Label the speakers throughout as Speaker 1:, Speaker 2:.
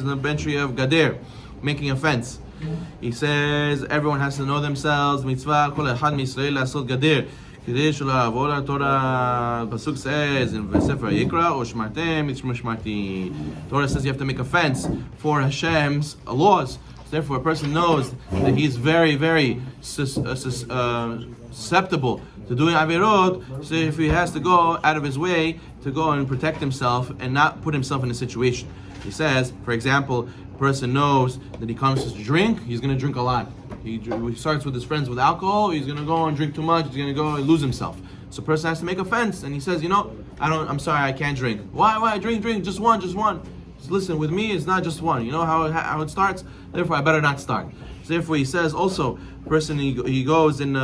Speaker 1: the entry of Gader, making a fence. He says everyone has to know themselves. Mitzvah kol echad miYisrael lasot gader. Kidei shelo ya'avor Torah. Pasuk says in Sefer Yikra, "O shmartem mitzvah shmarti." Torah says you have to make a fence for Hashem's laws. So therefore, a person knows that he's very, very susceptible to doing avirot. So if he has to go out of his way to go and protect himself and not put himself in a situation. He says, for example, a person knows that he comes to drink, he's going to drink a lot. He starts with his friends with alcohol, he's going to go and drink too much, he's going to go and lose himself. So a person has to make a fence, and he says, I'm sorry, I can't drink. Why? Drink, just one. Just listen, with me, it's not just one. You know how it starts? Therefore, I better not start. So therefore, he says also, person he goes and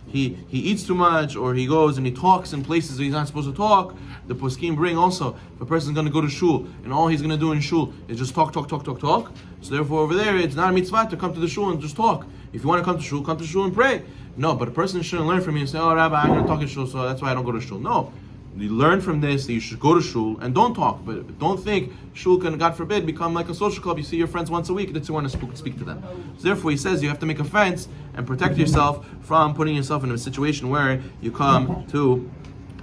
Speaker 1: he eats too much, or he goes and he talks in places that he's not supposed to talk. The poskim bring also, if a person's going to go to shul and all he's going to do in shul is just talk. So therefore, over there, it's not a mitzvah to come to the shul and just talk. If you want to come to shul and pray. No, but a person shouldn't learn from you and say, "Oh, Rabbi, I'm going to talk in shul, so that's why I don't go to shul." No. You learn from this that you should go to shul and don't talk, but don't think shul can, God forbid, become like a social club. You see your friends once a week, that you want to speak to them. So therefore, he says you have to make a fence and protect yourself from putting yourself in a situation where you come to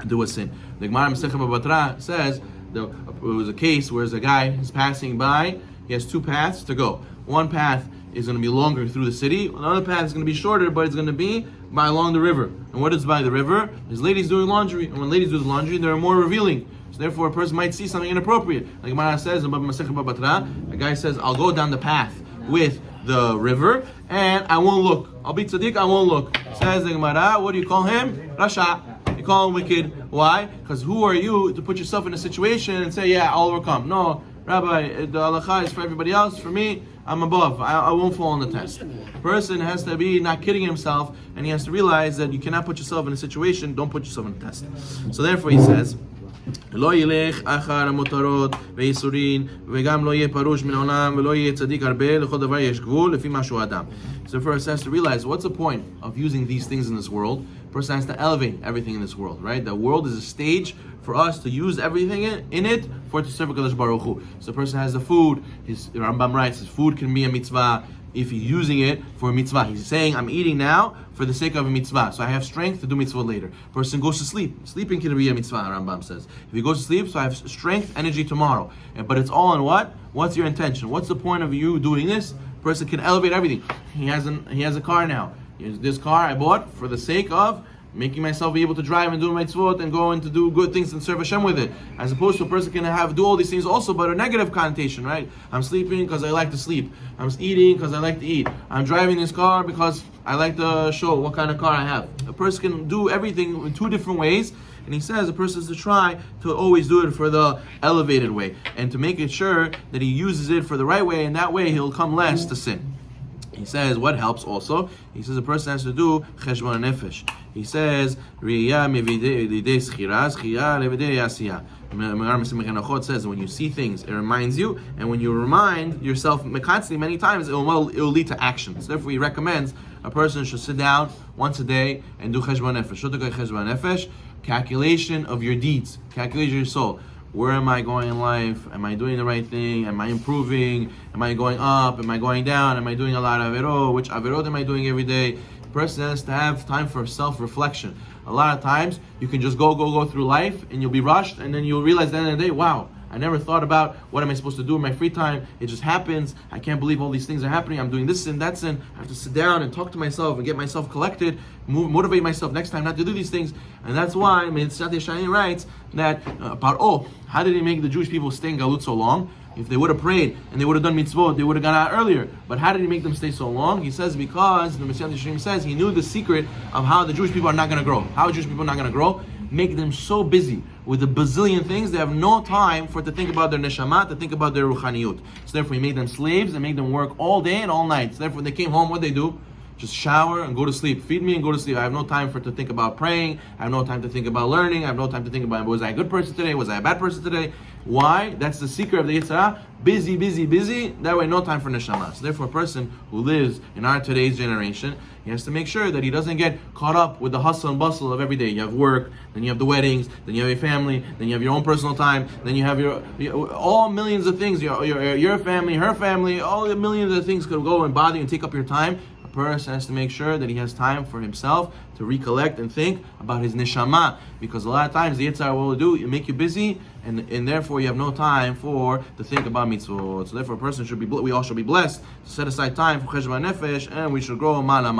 Speaker 1: do a sin. The Gemara Masechet Baba Batra says there was a case where a guy is passing by. He has two paths to go. One path is going to be longer through the city. Another path is going to be shorter, but it's going to be along the river. And what is by the river? There's ladies doing laundry. And when ladies do the laundry, they're more revealing. So therefore, a person might see something inappropriate. Like Gemara says in Masechet Baba Batra, a guy says, "I'll go down the path with the river, and I won't look. I'll be tzaddik, I won't look." Says the Gemara, what do you call him? Rasha. You call him wicked. Why? Because who are you to put yourself in a situation and say, "Yeah, I'll overcome"? No, Rabbi, the halacha is for everybody else. For me, I'm above. I won't fall on the test. A person has to be not kidding himself, and he has to realize that you cannot put yourself in a situation. Don't put yourself in a test. So therefore, he says, "Lo yilech achar motarot ve'isurin ve'gam lo yeh parush min olam ve'lo yeh tzadik harbe lechol davar yesh gvul lefi mashu adam." So first has to realize what's the point of using these things in this world. A person has to elevate everything in this world, right? The world is a stage for us to use everything in it for it to serve HaKadosh Baruch Hu. So a person has the food. Rambam writes, his food can be a mitzvah if he's using it for a mitzvah. He's saying, I'm eating now for the sake of a mitzvah, so I have strength to do mitzvah later. Person goes to sleep. Sleeping can be a mitzvah, Rambam says. If he goes to sleep, so I have strength, energy tomorrow. But it's all in what? What's your intention? What's the point of you doing this? Person can elevate everything. He has a car now. This car I bought for the sake of making myself be able to drive and do mitzvot and go and to do good things and serve Hashem with it. As opposed to a person can do all these things also, but a negative connotation, right? I'm sleeping because I like to sleep. I'm eating because I like to eat. I'm driving this car because I like to show what kind of car I have. A person can do everything in two different ways. And he says a person is to try to always do it for the elevated way and to make it sure that he uses it for the right way, and that way he'll come less to sin. He says what helps also. He says a person has to do cheshbon nefesh. He says riyah mevidei schira, schira levidei yasiyah. Says when you see things, it reminds you, and when you remind yourself constantly many times, it will lead to actions. Therefore, he recommends a person should sit down once a day and do cheshbon nefesh. Cheshbon nefesh, calculation of your deeds, calculation of your soul. Where am I going in life? Am I doing the right thing? Am I improving? Am I going up? Am I going down? Am I doing a lot of averot? Which averot am I doing every day? The person has to have time for self-reflection. A lot of times, you can just go through life and you'll be rushed, and then you'll realize at the end of the day, wow, I never thought about what am I supposed to do in my free time. It just happens. I can't believe all these things are happening. I'm doing this sin, that sin. I have to sit down and talk to myself and get myself collected, motivate myself next time not to do these things. And that's why Shat Yeshanim writes that Paro, how did he make the Jewish people stay in Galut so long? If they would have prayed and they would have done mitzvot, they would have gone out earlier. But how did he make them stay so long? He says because the Messiah Yeshanim says he knew the secret of how the Jewish people are not going to grow. How Jewish people are not going to grow? Make them so busy with a bazillion things, they have no time to think about their neshama, to think about their ruchaniyut. So therefore he made them slaves and made them work all day and all night. So therefore when they came home, what they do? just shower and go to sleep. Feed me and go to sleep. I have no time to think about praying. I have no time to think about learning. I have no time to think about, was I a good person today? Was I a bad person today? Why? That's the secret of the Yetzer Hara. Busy, busy, busy. That way, no time for neshama. So therefore, a person who lives in our today's generation, he has to make sure that he doesn't get caught up with the hustle and bustle of every day. You have work, then you have the weddings, then you have your family, then you have your own personal time, then you have your all millions of things. Your family, her family, all the millions of things could go and bother you and take up your time. A person has to make sure that he has time for himself to recollect and think about his neshama, because a lot of times the Yetzer Hara will do it make you busy, and therefore you have no time to think about mitzvot. So therefore, a person we all should be blessed to set aside time for cheshbon nefesh, and we should grow ma'ala.